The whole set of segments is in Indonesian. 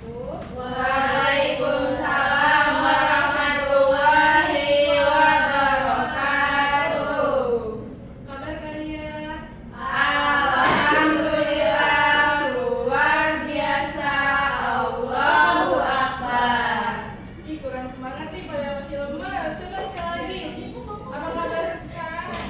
Waalaikumsalam warahmatullahi wabarakatuh. Kabar kalian? Alhamdulillah, luar biasa. Allahu Akbar. Ih, kurang semangat nih, pada masih lemas. Coba sekali lagi. Apa kabar sekarang?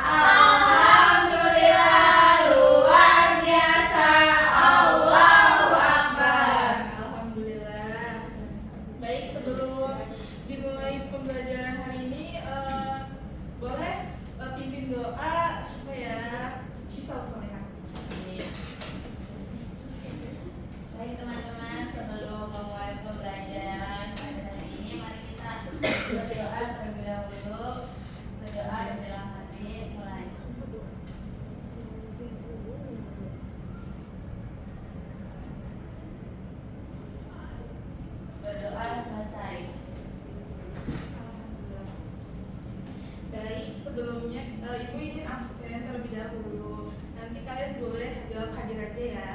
Alhamdulillah, luar biasa. Allahu Akbar. Alhamdulillah. Baik, sebelum dimulai pembelajaran hari ini, boleh pimpin doa supaya Syifa Solehah. Baik teman-teman, sebelum memulai pembelajaran pada hari ini, mari kita berdoa terlebih dahulu. Berdoa di dalam hati, mulai. Berdoa selesai. Alhamdulillah. Baik, sebelumnya Ibu izin absen terlebih dahulu. Nanti kalian boleh jawab hadir aja ya.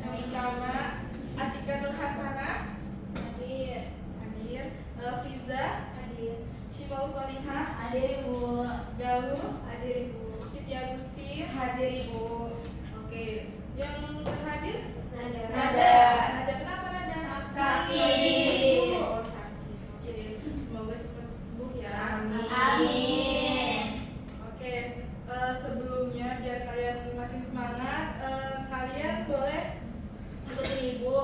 Yang pertama, Atika Nur Hasanah. Hadir. Hadir. Fiza. Hadir. Syifa Solihah. Hadir Ibu. Galuh. Hadir Ibu. Siti Agustin. Hadir Ibu. Oke, yang hadir? Nada. Nada. Kenapa Nada? Sakit. Oh, sakit. Oke, semoga cepat sembuh ya. Amin. Oke, sebelumnya biar kalian makin semangat, kalian boleh ikutin Ibu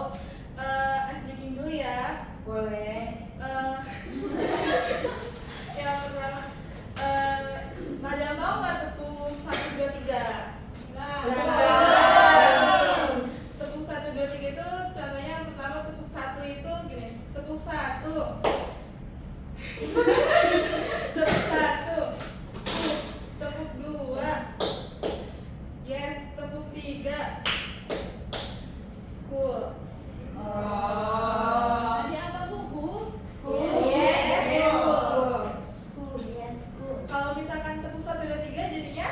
ice breaking dulu ya. Boleh. Yang pertama, Nada mau nggak tepuk 1, 2, 3? Tepuk 1, 2, 3 itu contohnya yang pertama tepuk 1 itu gini, tepuk 1, tepuk 1, tepuk 2, yes, tepuk 3, cool. Tadi apa Bu? Cool. Yes, Cool. Yes, cool. Kalau misalkan tepuk 1, 2, 3 jadinya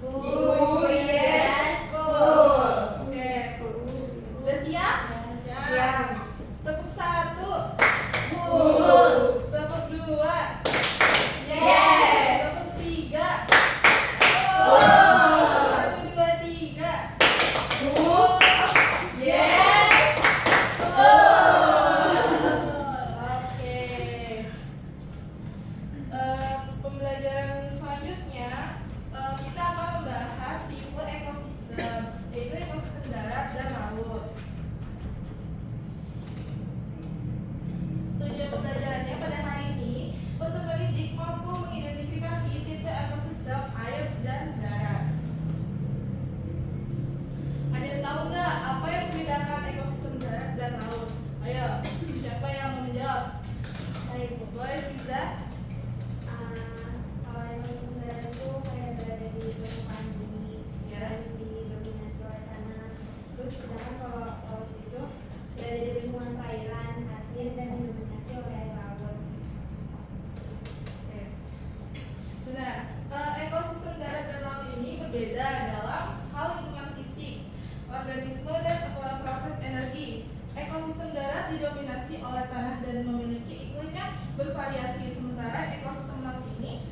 Cool. Yes, cool. Oke. Udah siap? Siap. Tepuk 1, Cool. tepuk 2, Yes. tepuk 3, Cool. 1, 2, 3, Cool. Yes. Oke. Pembelajaran selanjutnya kita akan membahas tipe ekosistem, yaitu ekosistem darat dan laut. Tujuan pembelajarannya pada hari ini, peserta didik mampu mengidentifikasi tipe ekosistem air dan darat. Ada yang tahu nggak apa yang membedakan ekosistem darat dan laut? Ayo, siapa yang mau menjawab? Boleh, Fiza? Kalau ekosistem darat itu kayak berada di permukaan bumi Ya. dan didominasi oleh tanah. Terus sedangkan kalau laut itu berada di lingkungan perairan, pasir dan didominasi oleh air laut. Oke. Benar. Ekosistem darat dan laut ini berbeda dalam hal lingkungan fisik, organisme dan proses energi. Ekosistem darat didominasi oleh tanah dan memiliki iklim yang bervariasi, sementara ekosistem laut ini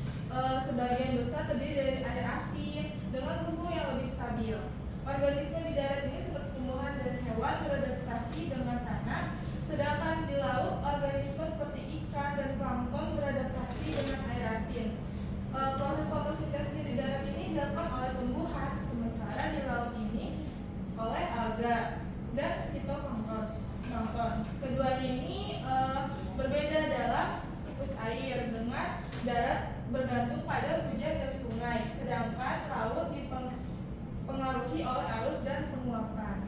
sebagian besar terdiri dari air asin dengan suhu yang lebih stabil. Organisme di darat ini seperti tumbuhan dan hewan beradaptasi dengan tanah, sedangkan di laut organisme seperti ikan dan plankton beradaptasi dengan air asin. Proses fotosintesis di darat ini dilakukan oleh tumbuhan, sementara di laut ini oleh alga dan fitoplankton. Keduanya ini berbeda dalam siklus air, dengan darat bergantung pada hujan dan sungai, sedangkan laut dipengaruhi oleh arus dan penguapan.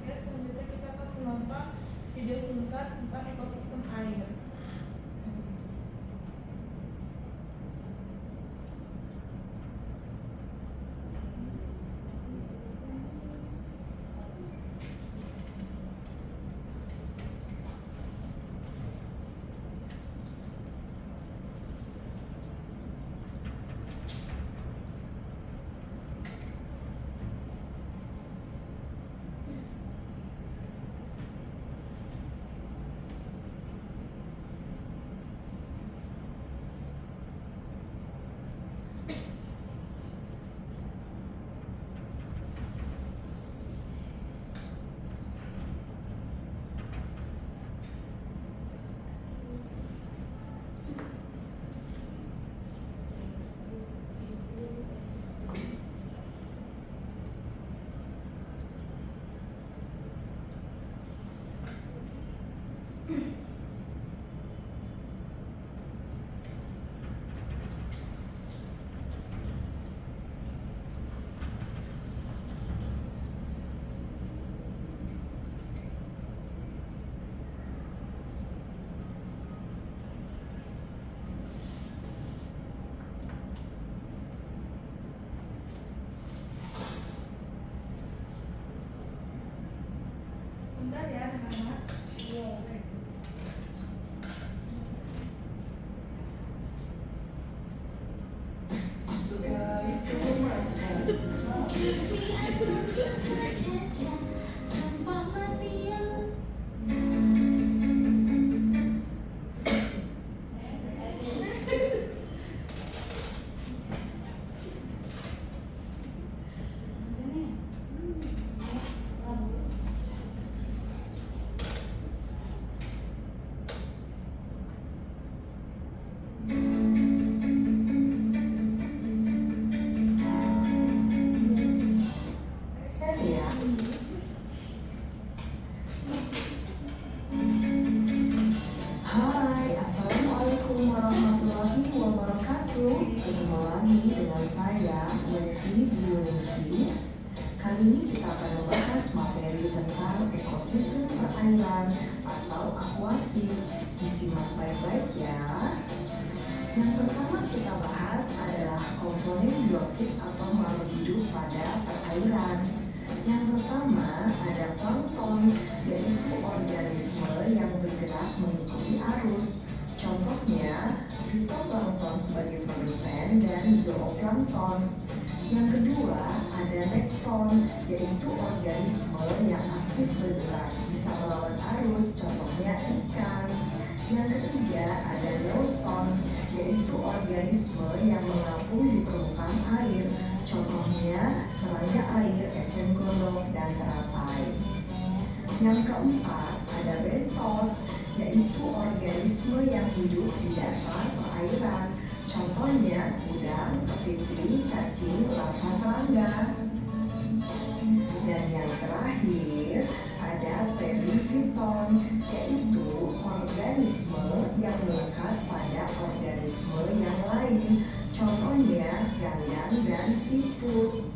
Oke, selanjutnya kita akan menonton video singkat tentang ekosistem air. Ya. Hai, Assalamualaikum warahmatullahi wabarakatuh. Ketemu lagi dengan saya, Leti Dionisi. Kali ini kita akan membahas materi tentang ekosistem perairan atau akuatik. Disimak baik-baik ya. Yang pertama kita bahas adalah komponen biotik atau makhluk hidup pada perairan. Yang pertama ada plankton, yaitu organisme yang bergerak mengikuti arus. Contohnya, fitoplankton sebagai produsen dan zooplankton. Yang kedua ada nekton, yaitu organisme yang aktif bergerak, bisa melawan arus, contohnya ikan. Yang ketiga ada neoston, yaitu organisme yang mengapung di permukaan air, contohnya serangga air, eceng gondok, dan teratai. Yang keempat ada bentos, yaitu organisme yang hidup di dasar perairan, contohnya udang, kepiting, cacing, larva serangga. Dan yang terakhir ada perifiton, yaitu organisme yang melekat pada organisme yang lain, contohnya ganggang dan siput.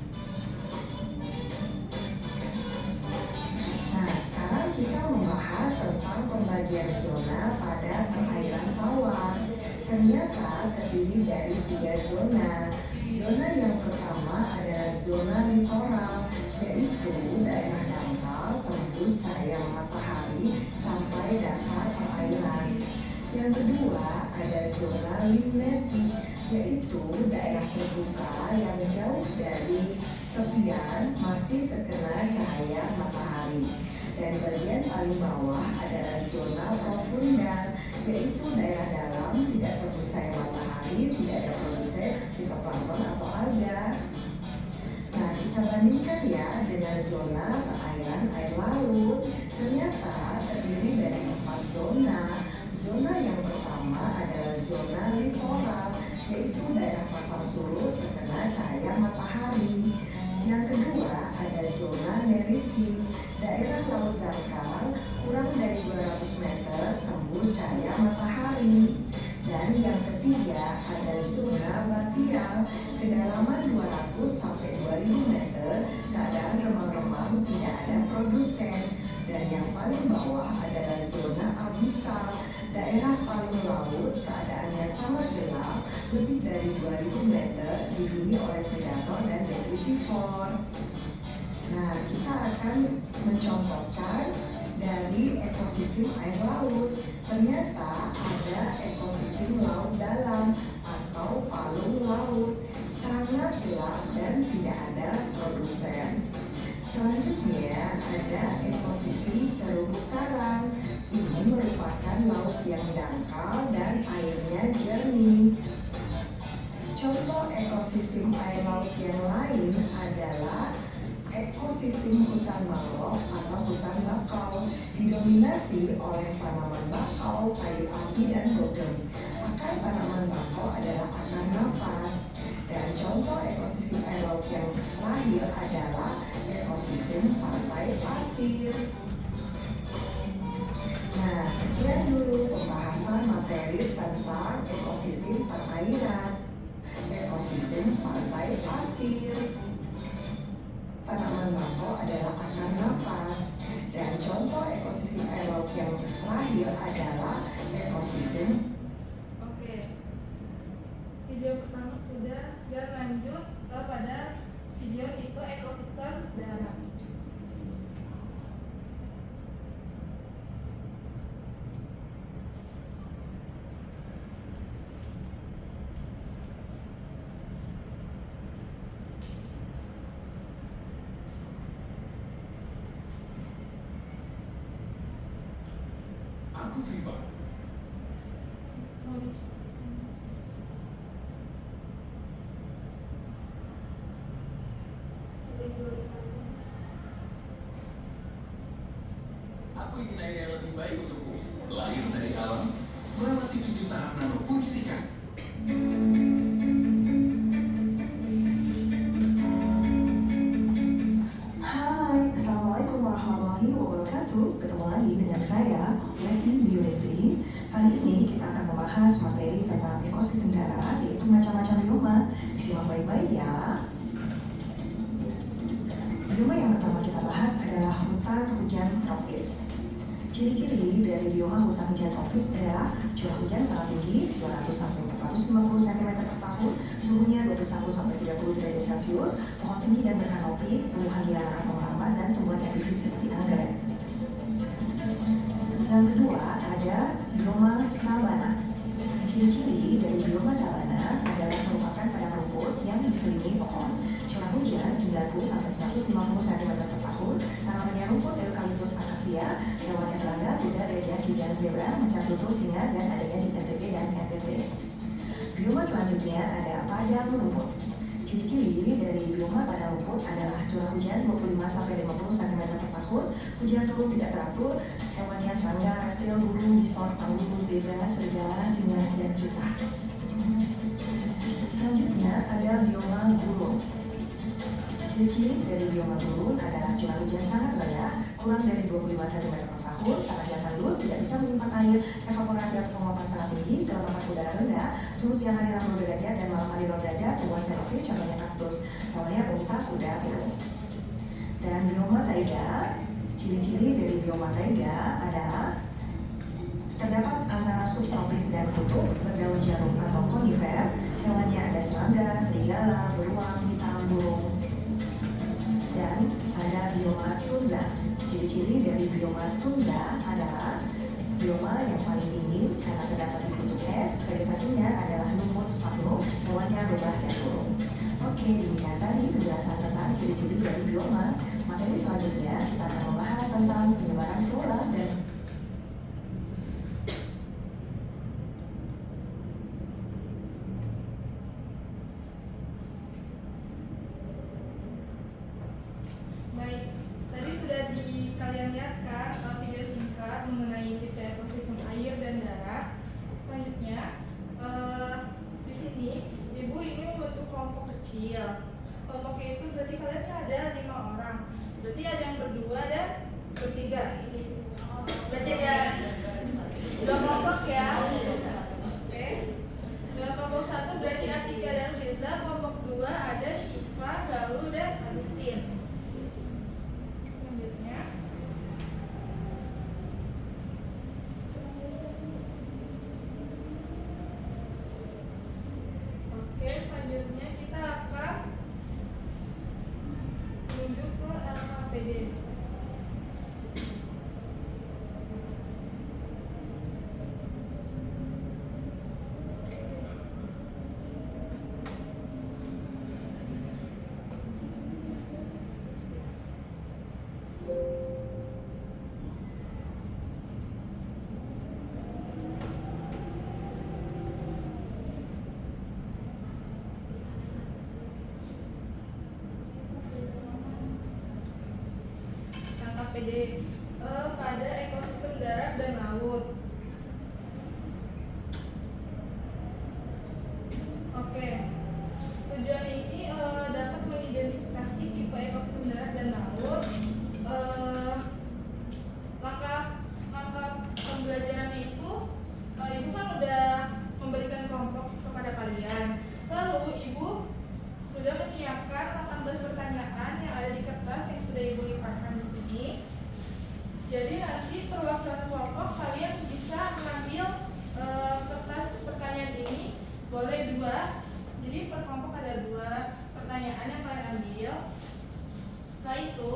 Nah, sekarang kita membahas tentang pembagian zona pada perairan tawar. Ternyata terdiri dari 3 zona. Zona yang pertama adalah zona litoral, yaitu daerah dangkal tembus cahaya matahari sampai dasar perairan. Yang kedua ada zona limnetik, yaitu daerah terbuka yang jauh dari tepian masih terkena cahaya matahari. Dan bagian paling bawah adalah zona profunda, yaitu daerah dalam tidak tembus cahaya matahari, tidak ada produksi fitoplankton atau alga. Nah, kita bandingkan ya dengan zona perairan air laut. Ternyata terdiri dari 4 zona. Zona yang pertama adalah zona litoral, yaitu daerah pasang surut terkena cahaya matahari. Yang kedua ada zona neritik, daerah laut dangkal kurang dari 200 meter tembus cahaya matahari. Dan yang ketiga ada zona batial, kedalaman 200 sampai 2000 meter, keadaan remang-remang, tidak ada produsen. Dan yang paling bawah adalah zona abisal, daerah paling laut, keadaannya sangat gelap, lebih dari 2000 meter, dihuni oleh predator dan detritivor. Nah, kita akan mencontohkan dari ekosistem air laut. Ternyata ada ekosistem laut dalam atau palung laut, sangat gelap dan tidak ada produsen. Selanjutnya ada ekosistem terumbu karang. Ini merupakan laut yang dangkal dan airnya jernih. Contoh ekosistem air laut yang lain adalah ekosistem hutan mangrove atau hutan bakau, didominasi oleh tanaman bakau, kayu api, dan bogem. Akar tanaman bakau adalah akar nafas. Dan contoh ekosistem air laut yang terakhir adalah ekosistem pantai pasir. Nah, sekian dulu pembahasan materi tentang ekosistem perairan, ekosistem pantai pasir. Tanaman bakau adalah akar nafas. Dan contoh ekosistem air laut yang terakhir adalah ekosistem. Oke, video pertama sudah, dan lanjut pada video tipe ekosistem darat. saya, Lady Biolesi. Kali ini kita akan membahas materi tentang ekosistem darat, yaitu macam-macam bioma. Disimak baik-baik ya. Bioma yang pertama kita bahas adalah hutan hujan tropis. Ciri-ciri dari bioma hutan hujan tropis adalah curah hujan sangat tinggi, 200 sampai 450 cm per tahun, suhunya 21 sampai 30 derajat Celcius, pohon tinggi dan berkanopi, tumbuhan liar atau halaman, dan tumbuhan epifit seperti anggrek. Yang kedua ada bioma sabana. Ciri-ciri dari bioma sabana adalah merupakan padang rumput yang diselimuti pohon, curah hujan 90 sampai 150 cm per tahun, tanamannya rumput eukaliptus akasia, hewannya serangga, kuda, gajah, kijang, zebra, macan tutul, singa, dan adanya di NTB dan NTT. Bioma selanjutnya ada padang rumput. Ciri-ciri dari bioma padang rumput adalah curah hujan 25 sampai 50 cm per tahun, hujan turun tidak teratur, hewannya serangga, reptil, burung, bison, kanguru, zebra, serigala, singa, dan cheetah. Selanjutnya ada bioma gurun. Ciri-ciri dari bioma gurun adalah curah hujan sangat rendah, kurang dari 25 cm per tahun, tanah yang halus, tidak bisa menyimpan air, evaporasi atau penguapan sangat tinggi, kelembapan udara rendah, suhu siang hari 60 derajat dan malam hari 0 derajat, tumbuhan xerophil, contohnya kaktus, hewannya unta, kuda, burung. Dan bioma taiga, ciri-ciri dari bioma taiga adalah terdapat antara subtropis dan kutub, berdaun jarum atau konifer, hewannya ada serangga, serigala, beruang, hitam, burung. Dan ada bioma tundra. Ciri-ciri dari bioma tundra adalah bioma yang paling dingin karena terdapat di kutub es, vegetasinya adalah lumut sphagnum, hewannya rubah dan burung. Oke, demikian tadi penjelasan tentang ciri-ciri dari bioma. Materi selanjutnya kita akan membahas tentang penyebaran flora dan Baik, tadi sudah kalian lihat kan video singkat mengenai tipe ekosistem air dan darat. Selanjutnya, di sini ibu ini membentuk kelompok kecil. Kelompoknya itu berarti kalian ada 5 orang. Berarti ada yang berdua dan bertiga. Berarti ada 2 kelompok ya. Oke. Dalam kelompok 1 berarti Atika dan Riza. Kelompok 2 ada Syifa, Galuh, dan Agustin. Selanjutnya, selanjutnya kita akan menuju ke LKPD. LKPD pada ekosistem darat dan laut. Oke, tujuannya ini dapat mengidentifikasi tipe ekosistem darat dan laut. Langkah pembelajarannya itu, ibu kan udah memberikan kelompok kepada kalian. Lalu ibu sudah menyiapkan 18 pertanyaan yang ada di kertas yang sudah ibu lipatkan di sini. Jadi nanti perwakilan kelompok kalian bisa mengambil kertas pertanyaan ini, boleh 2. Jadi per kelompok ada 2 pertanyaan yang kalian ambil. Setelah itu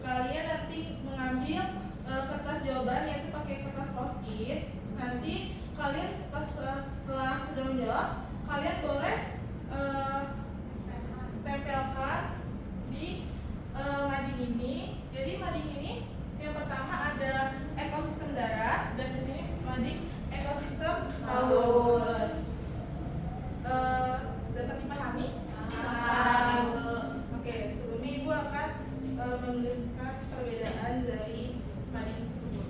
kalian nanti mengambil kertas jawaban, yaitu pakai kertas post-it. Nanti kalian setelah sudah menjawab, kalian boleh tempelkan di mading ini. Jadi mading ini yang pertama ada ekosistem darat dan di sini mading ekosistem laut. Dapat dipahami? Oke, sebelumnya ibu akan menuliskan perbedaan dari mading tersebut.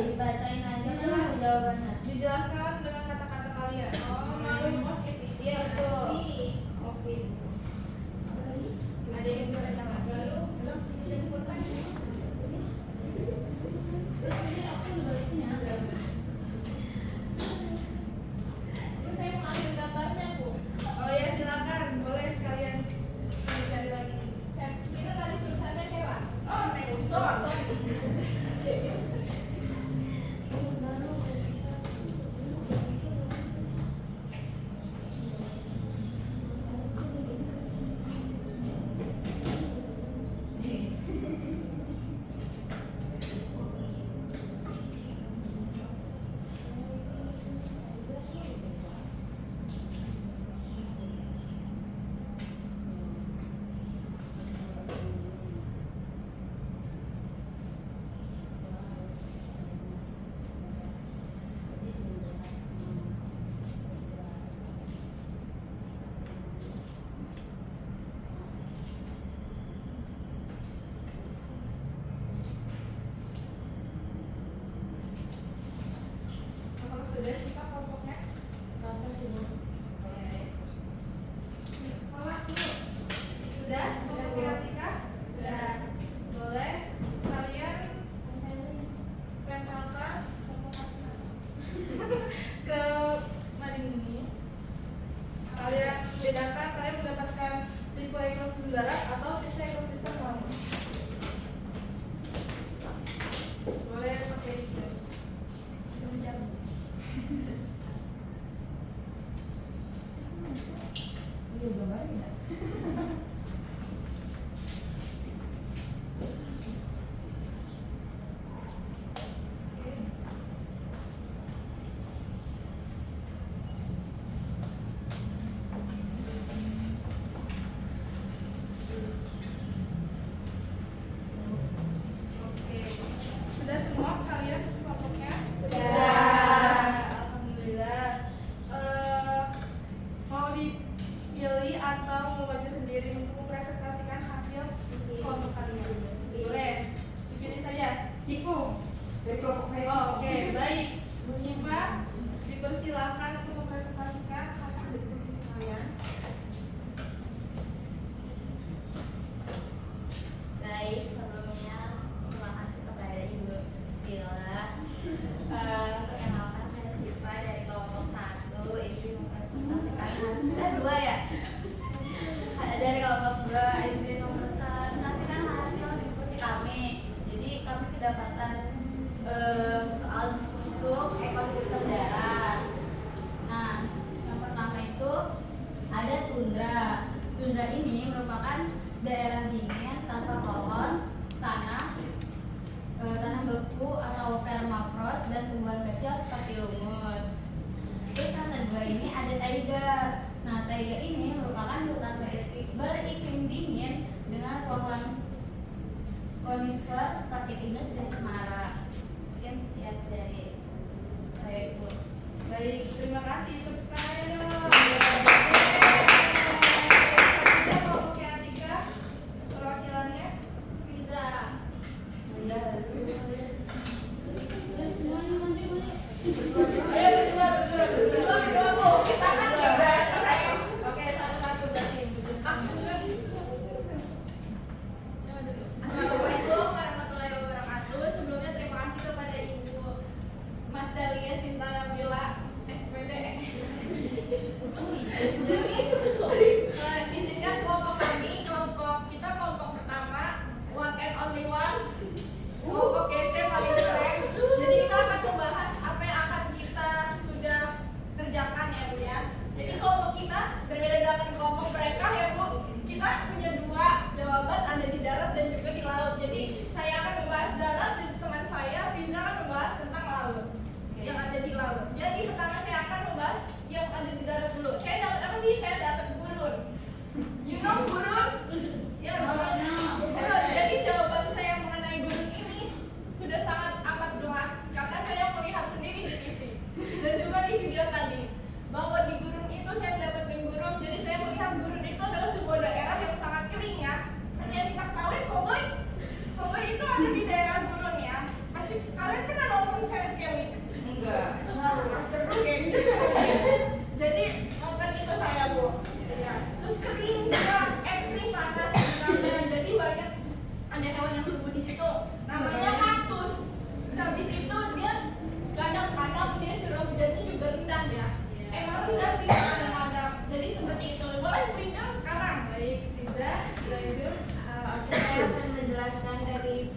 dibacain aja kan jawabannya. Dijelaskan dengan kata-kata kalian. Melalui positif. Iya betul. Oke. Ada yang bertanya lalu? Saya mau ambil gambarnya, Bu. Oh ya silakan, boleh kalian cari lagi. Kita tadi tulisannya hewan. Oh, dinosaur. Apakah sudah kita kelompoknya? Proses ini. Sudah? Kelompoknya Atika? Sudah. Boleh kalian tempelkan ke mading ini. Kalian bedakan, kalian mendapatkan tipe ekosistem darat atau tipe ekosistem laut. Boleh pakai hijau. Iya, gambarnya enggak? Oke. Sudah semua kalian kelompoknya? Sudah. Alhamdulillah. Mau dipilih atau mau maju sendiri untuk mempresentasikan hasil kelompok kalian? Boleh. Dipilih saja. Ciku dari kelompok saya. Oh, oke, baik. Syifa, dipersilahkan untuk mempresentasikan hasil diskusi kalian. Baik, sebelumnya terima kasih kepada Ibu Dila. Perkenalkan saya Syifa dari kelompok 1, izin mempresentasikan hasil 2 ya. Dari kelompok 2 izin mempresentasikan hasil diskusi kami. Jadi kami kedapatan soal untuk ekosistem darat. Nah, yang pertama itu ada tundra. Tundra ini merupakan daerah dingin tanpa pohon, tanah beku atau permafrost dan tumbuhan kecil seperti lumut. Terus yang kedua ini ada taiga. Nah, taiga ini merupakan hutan beriklim dingin dengan pohon konifer seperti pinus dan cemara. Mungkin sekian dari saya, Ibu. Baik, terima kasih. Tepuk tangan dong. Kelompoknya Atika, perwakilannya. Bisa. Udah. Dan semuanya maju. Ayo berdua, Bu. Kita kan udah. Oke, satu-satu berarti. Assalamualaikum warahmatullahi wabarakatuh. Sebelumnya terima kasih kepada Ibu Mas Dalia Sinta Nabila SPD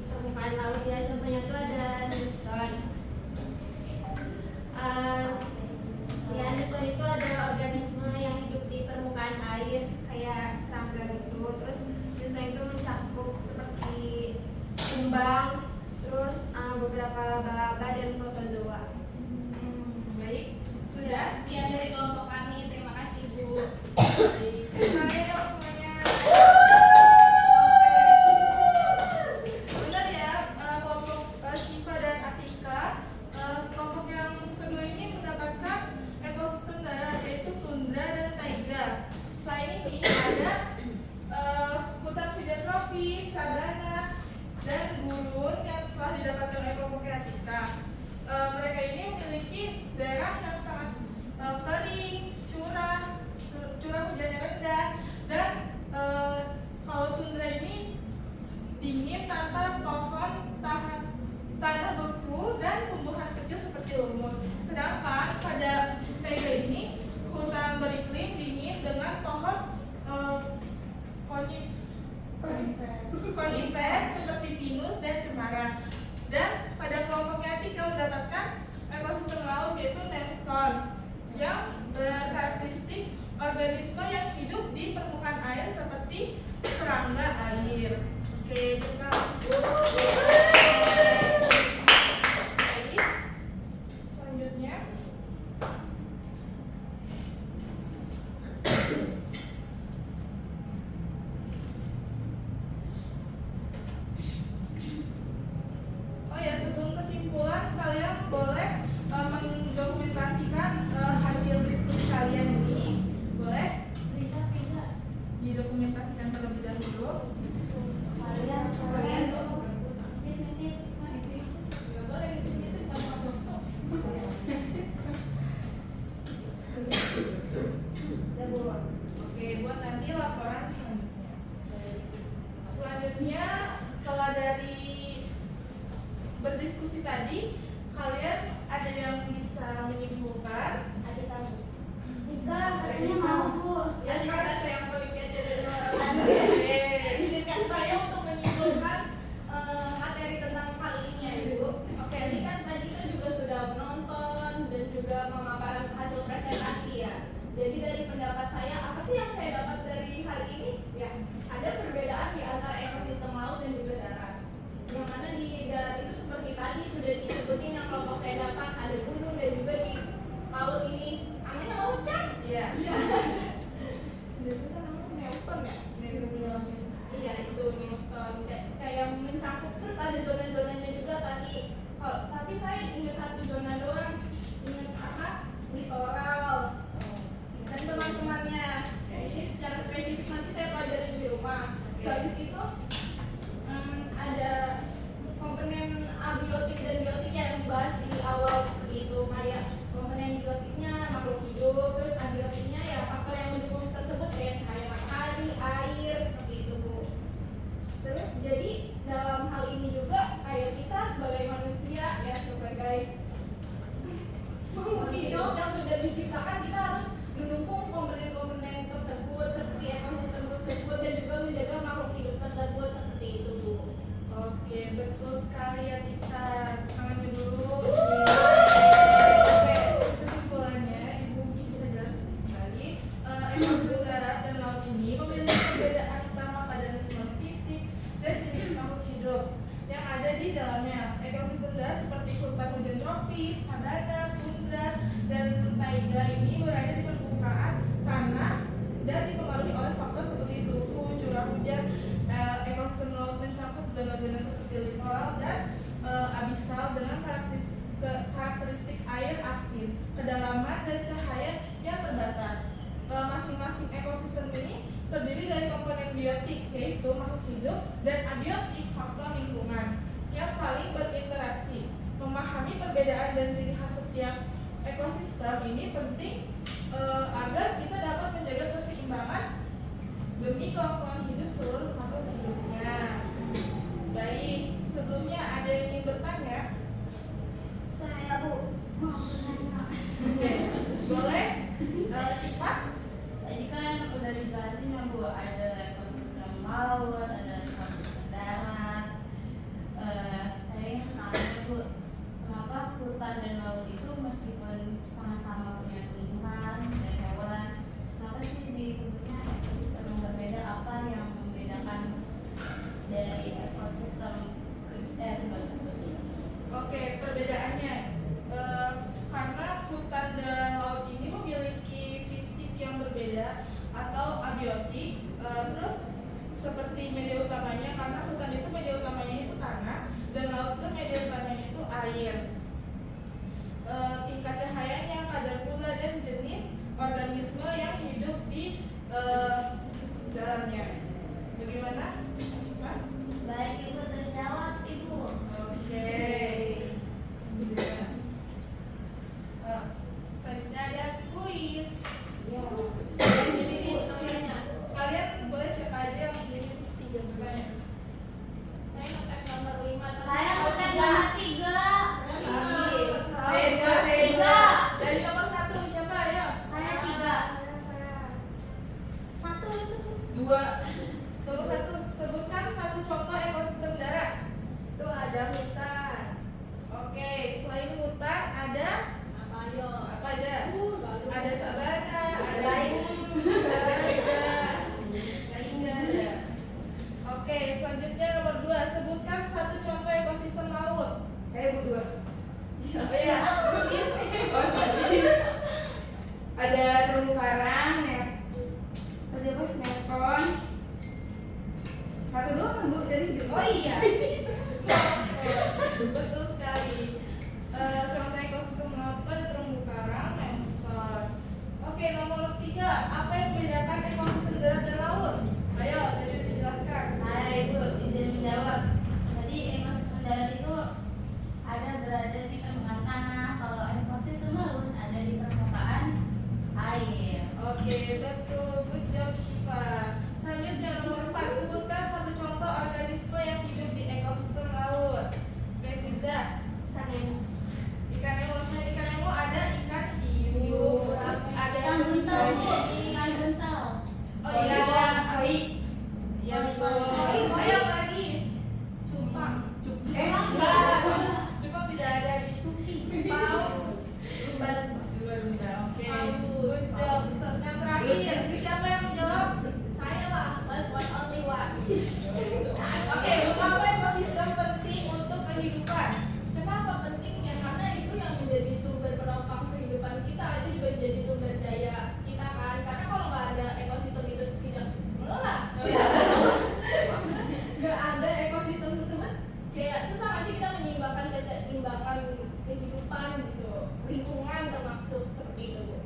permukaan laut ya. Contohnya tuh ada neuston. Ya, neuston itu ada organisme yang hidup di permukaan air kayak serangga gitu. Terus neuston itu mencakup seperti kumbang, terus beberapa laba-laba dan protozoa. Baik, Sudah, sekian dari kelompok kami. Terima kasih, Bu. baik. Semuanya dong semuanya. Oke. Benar ya, kelompok Syifa dan Atika. Kelompok yang kedua ini mendapatkan ekosistem darat yaitu tundra dan taiga. Selain ini ada hutan hujan tropis, sabana, dan gurun yang telah didapatkan oleh kelompok Atika. Mereka ini memiliki daerah yang sangat kering, curah hujannya rendah, dan kalau tundra ini dingin tanpa pohon, tanah beku, dan tumbuhan kecil seperti lumut. Sedangkan pada taiga ini hutan beriklim dingin dengan pohon konifers seperti pinus dan cemara. Dan pada kelompok Atika mendapatkan ekosistem laut yaitu neuston yang berkarakteristik organisme yang hidup di permukaan air seperti serangga air. Oke, kita baik. Selanjutnya sebelum kesimpulan, kalian boleh mendokumentasikan hasil diskusi kalian ini. Boleh didokumentasikan terlebih dahulu. Kalian tuh Nggak boleh itu tanpa masuk. Oke, buat nanti laporan selanjutnya. Selanjutnya, setelah dari berdiskusi tadi, kalian ada yang bisa menyimpulkan? adik kami. Tika, katanya mau, Bu. Ya, karena saya yang paling kece dari orang. Oke. Izinkan saya untuk menyimpulkan materi tentang kali ini ya, Ibu. Oke, jadi kan tadi kita juga sudah menonton dan juga memaparkan hasil presentasi ya. Jadi dari pendapat saya, apa sih yang saya dapat dari hari ini? Ya, ada perbedaan di antara ekosistem laut dan juga darat. Yang mana di darat itu seperti tadi sudah disebutin yang kelompok saya dapat, ada gunung dan juga di laut ini namanya laut kan? Iya. Iya. Biasanya namanya neuston ya? Iya itu neuston kayak mencakup, terus ada zona-zonanya juga tadi. Tapi saya ingat satu zona doang, ingat apa? Litoral dan teman-temannya. Ini secara spesifik nanti saya pelajari di rumah. Habis itu ada komponen abiotik dan biotik yang dibahas di awal seperti itu, kayak komponen biotiknya makhluk hidup, terus abiotiknya ya faktor yang mendukung tersebut kayak cahaya matahari, air, seperti itu Bu. Terus jadi dalam hal ini juga kayak kita sebagai manusia ya, sebagai makhluk hidup yang sudah diciptakan, kita harus mendukung komponen-komponen tersebut seperti ekosistem tersebut dan juga menjaga makhluk hidup tersebut seperti itu Bu. Oke, betul sekali ya Tika. Tangannya dulu. Oke, kesimpulannya Ibu bisa jelaskan kembali. Ekosistem darat dan laut ini memiliki perbedaan utama pada lingkungan fisik dan jenis makhluk hidup yang ada di dalamnya. Ekosistem darat seperti hutan hujan tropis, sabana, tundra, dan taiga ini berada di permukaan tanah dan dipengaruhi oleh faktor seperti suhu, curah hujan. Ekosistem laut mencakup zona-zona seperti litoral dan abisal dengan karakteristik air asin, kedalaman dan cahaya yang terbatas. Masing-masing ekosistem ini terdiri dari komponen biotik yaitu makhluk hidup dan abiotik faktor lingkungan yang saling berinteraksi. Memahami perbedaan dan ciri khas setiap ekosistem ini penting agar kita dapat menjaga keseimbangan demi kelangsungan hidup seluruh makhluk hidupnya. Baik, sebelumnya ada yang ingin bertanya? Saya Bu, mau bertanya. Oke, boleh? Syifa? Tadi kan udah dijelasin ya Bu, ada ekosistem laut, ada ekosistem darat. air. Tingkat cahayanya, kadar gula, dan jenis organisme yang hidup di dalamnya. Bagaimana? Pak? Baik Ibu, terjawab Ibu. Oke. Selanjutnya ada kuis. Ya. Ini kalian boleh siapa aja yang pilih 3 pertanyaan. Saya ngetek nomor 5. Saya ngetek nomor 3. Saya 2. Dari nomor 1 siapa? Ayo. Saya 3. 2. Nomor 1, sebutkan satu contoh ekosistem darat. Itu ada hutan. Oke, selain hutan ada Apa ayo? apa aja? Baru. Ada sabana, ada Lain. taiga ada. Oke, selanjutnya nomor 2, sebutkan satu contoh ekosistem laut. Saya butuh 2. Oh ya, Oh, sorry. Ada terumbu karang, tadi apa? Nelson. Satu doang Bu, jadi oh iya. Betul sekali. Contoh ekosistem laut itu ada terumbu karang, monster. Oke, nomor 3, apa yang membedakan ekosistem darat dan laut? Ayo, jadi dijelaskan. Saya Ibu izin menjawab. Jadi ekosistem darat itu ada berada di permukaan tanah, kalau ekosistem laut ada di permukaan air. Oke, betul. Good job, Shiva. Selanjutnya nomor 4, sebutkan satu contoh organisme yang hidup di ekosistem laut. Oke, Fiza. Ikan nemo. Ikan nemo. Selain ikan nemo ada ikan hiu, terus ada Ikan buntal Bu, cumi. ikan buntal. Oh iya, ada koi. Iya betul. Ayo lagi. Cupang. Enggak. Cukup tidak ada di paus. Lumba-lumba. Oke. Good job. Yang terakhir, siapa yang menjawab? Saya lah, but one only one. Oke, mengapa ekosistem penting untuk kehidupan? Kenapa pentingnya? Karena itu yang menjadi sumber penopang kehidupan kita, itu juga jadi sumber daya kita kan. Karena kalau nggak ada ekosistem itu tidak mengelola, nggak ada ekosistem tersebut, kayak susah nggak sih kita menyeimbangkan keseimbangan kehidupan gitu, lingkungan termasuk seperti itu Bu.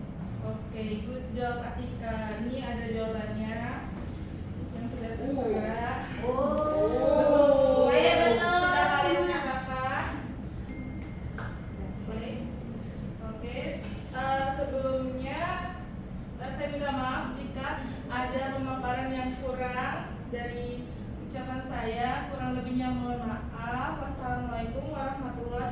Oke, good job Atika. Ini ada jawabannya yang sudah terbuka. Oh, iya betul. Sudah kalian katakan. Oke. Oke. Sebelumnya saya minta maaf jika ada pemaparan yang kurang dari ucapan saya. Kurang lebihnya mohon maaf. Wassalamualaikum warahmatullahi